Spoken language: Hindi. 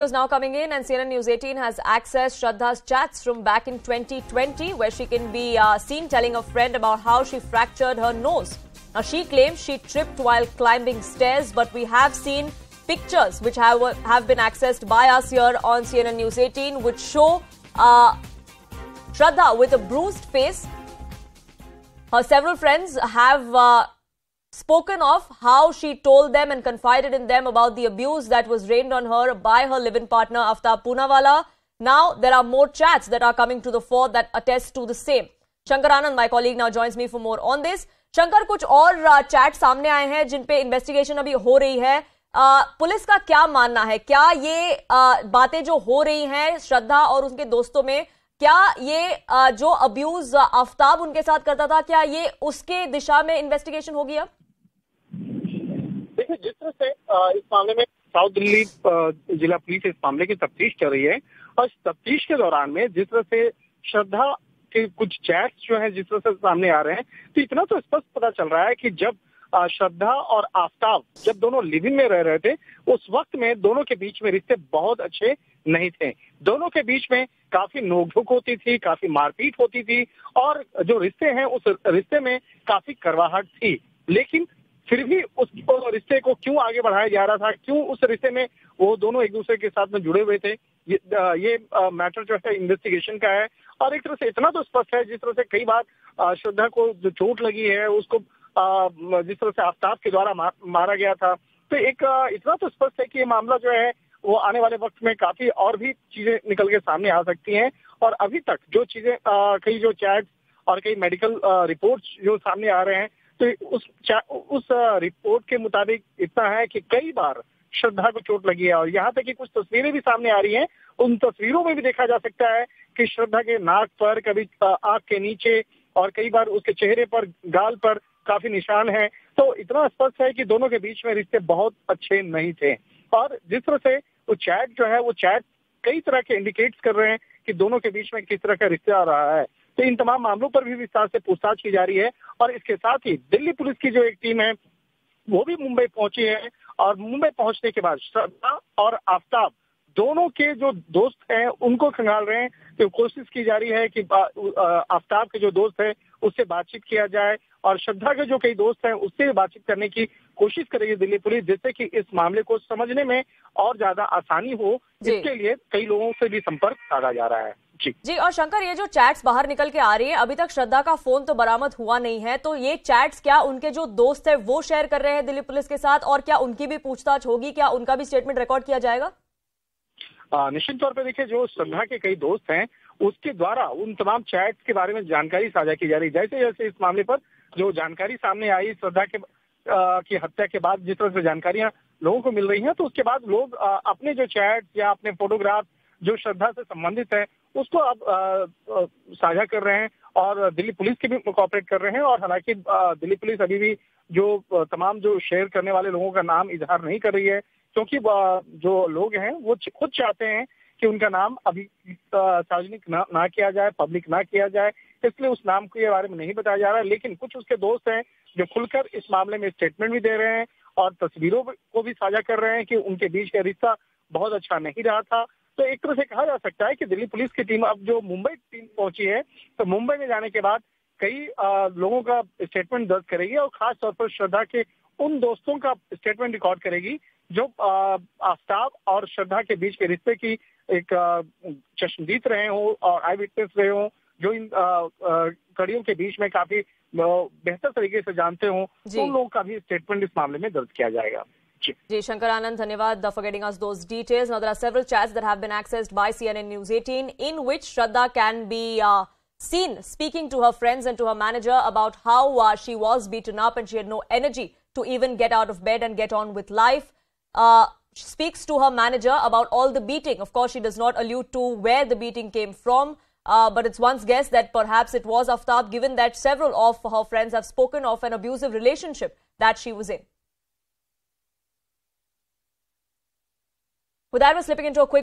Is now coming in, and CNN News 18 has accessed Shraddha's chats from back in 2020, where she can be seen telling a friend about how she fractured her nose. Now, she claims she tripped while climbing stairs, but we have seen pictures which have been accessed by us here on CNN News 18, which show Shraddha with a bruised face. Her several friends have spoken of how she told them and confided in them about the abuse that was rained on her by her live-in partner Aftab Poonawalla. Now there are more chats that are coming to the fore that attest to the same. Shankar Anand, my colleague, now joins me for more on this. Shankar, कुछ और चैट सामने आए हैं जिन पे इन्वेस्टिगेशन अभी हो रही है. पुलिस का क्या मानना है? क्या ये बातें जो हो रही हैं श्रद्धा और उनके दोस्तों में, क्या ये जो अब्यूज आफ्ताब उनके साथ करता था, क्या ये उसके दिशा में इन्वेस्टिगेशन होगी अब? देखिए, जिस तरह से इस मामले में साउथ दिल्ली जिला पुलिस इस मामले की तफ्तीश कर रही है, और इस तफ्तीश के दौरान में जिस तरह से श्रद्धा के कुछ चैट्स जो है जिस तरह से सामने आ रहे हैं, तो इतना तो स्पष्ट पता चल रहा है कि जब श्रद्धा और आफ्ताब जब दोनों लिविंग में रह रहे थे, उस वक्त में दोनों के बीच में रिश्ते बहुत अच्छे नहीं थे. दोनों के बीच में काफी नोकझोंक होती थी, काफी मारपीट होती थी, और जो रिश्ते हैं उस रिश्ते में काफी करवाहट थी. लेकिन फिर भी उस रिश्ते को क्यों आगे बढ़ाया जा रहा था, क्यों उस रिश्ते में वो दोनों एक दूसरे के साथ में जुड़े हुए थे, ये मैटर जो है इन्वेस्टिगेशन का है. और एक तरह से इतना तो स्पष्ट है, जिस तरह से कई बार श्रद्धा को जो चोट लगी है उसको जिस तरह से आफ्ताब के द्वारा मारा गया था, तो एक इतना तो स्पष्ट है कि ये मामला जो है वो आने वाले वक्त में काफी और भी चीजें निकल के सामने आ सकती हैं. और अभी तक जो चीजें कई जो चैट्स और कई मेडिकल रिपोर्ट्स जो सामने आ रहे हैं, तो उस रिपोर्ट के मुताबिक इतना है कि कई बार श्रद्धा को चोट लगी है. और यहाँ तक कि कुछ तस्वीरें भी सामने आ रही हैं. उन तस्वीरों में भी देखा जा सकता है कि श्रद्धा के नाक पर, कभी आंख के नीचे, और कई बार उसके चेहरे पर, गाल पर काफी निशान है. तो इतना स्पष्ट है कि दोनों के बीच में रिश्ते बहुत अच्छे नहीं थे. और जिस तरह से वो चैट जो है, वो चैट कई तरह के इंडिकेट्स कर रहे हैं कि दोनों के बीच में किस तरह का रिश्ता आ रहा है. तो इन तमाम मामलों पर भी विस्तार से पूछताछ की जा रही है. और इसके साथ ही दिल्ली पुलिस की जो एक टीम है वो भी मुंबई पहुंची है, और मुंबई पहुंचने के बाद श्रद्धा और आफ्ताब दोनों के जो दोस्त हैं उनको खंगाल रहे हैं. तो कोशिश की जा रही है कि आफ्ताब के जो दोस्त है उससे बातचीत किया जाए, और श्रद्धा के जो कई दोस्त हैं उससे भी बातचीत करने की कोशिश करेगी दिल्ली पुलिस, जिससे कि इस मामले को समझने में और ज्यादा आसानी हो. इसके लिए कई लोगों से भी संपर्क साधा जा रहा है. जी, और शंकर, ये जो चैट्स बाहर निकल के आ रही है, अभी तक श्रद्धा का फोन तो बरामद हुआ नहीं है, तो ये चैट्स क्या उनके जो दोस्त है वो शेयर कर रहे हैं दिल्ली पुलिस के साथ, और क्या उनकी भी पूछताछ होगी, क्या उनका भी स्टेटमेंट रिकॉर्ड किया जाएगा? निश्चित तौर पर देखिए, जो श्रद्धा के कई दोस्त हैं उसके द्वारा उन तमाम चैट्स के बारे में जानकारी साझा की जा रही है. जैसे जैसे इस मामले पर जो जानकारी सामने आई श्रद्धा के की हत्या के बाद, जिस तरह से जानकारियां लोगों को मिल रही हैं, तो उसके बाद लोग अपने जो चैट्स या अपने फोटोग्राफ जो श्रद्धा से संबंधित है उसको अब साझा कर रहे हैं, और दिल्ली पुलिस के भी कोऑपरेट कर रहे हैं. और हालांकि दिल्ली पुलिस अभी भी जो तमाम जो शेयर करने वाले लोगों का नाम इजहार नहीं कर रही है, क्योंकि जो लोग हैं वो खुद चाहते हैं कि उनका नाम अभी सार्वजनिक ना किया जाए, पब्लिक ना किया जाए, इसलिए उस नाम के बारे में नहीं बताया जा रहा है. लेकिन कुछ उसके दोस्त हैं जो खुलकर इस मामले में स्टेटमेंट भी दे रहे हैं और तस्वीरों को भी साझा कर रहे हैं कि उनके बीच का रिश्ता बहुत अच्छा नहीं रहा था. तो एक तरह से कहा जा सकता है कि दिल्ली पुलिस की टीम अब जो मुंबई टीम पहुंची है, तो मुंबई में जाने के बाद कई लोगों का स्टेटमेंट दर्ज करेगी, और खास तौर पर श्रद्धा के उन दोस्तों का स्टेटमेंट रिकॉर्ड करेगी जो आफ्ताब और श्रद्धा के बीच के रिश्ते की एक चश्मदीद रहे हों और आई विटनेस रहे हों, जो इन कड़ियों के बीच में काफी बेहतर तरीके से जानते हों, तो उन लोगों का भी स्टेटमेंट इस मामले में दर्ज किया जाएगा. Ji, Shankar Anand, धन्यवाद for getting us those details. Now, there are several chats that have been accessed by CNN News 18 in which Shraddha can be seen speaking to her friends and to her manager about how she was beaten up and she had no energy to even get out of bed and get on with life. She speaks to her manager about all the beating. Of course, she does not allude to where the beating came from, but it's one's guess that perhaps it was Aftab, given that several of her friends have spoken of an abusive relationship that she was in. With that, we're slipping into a quick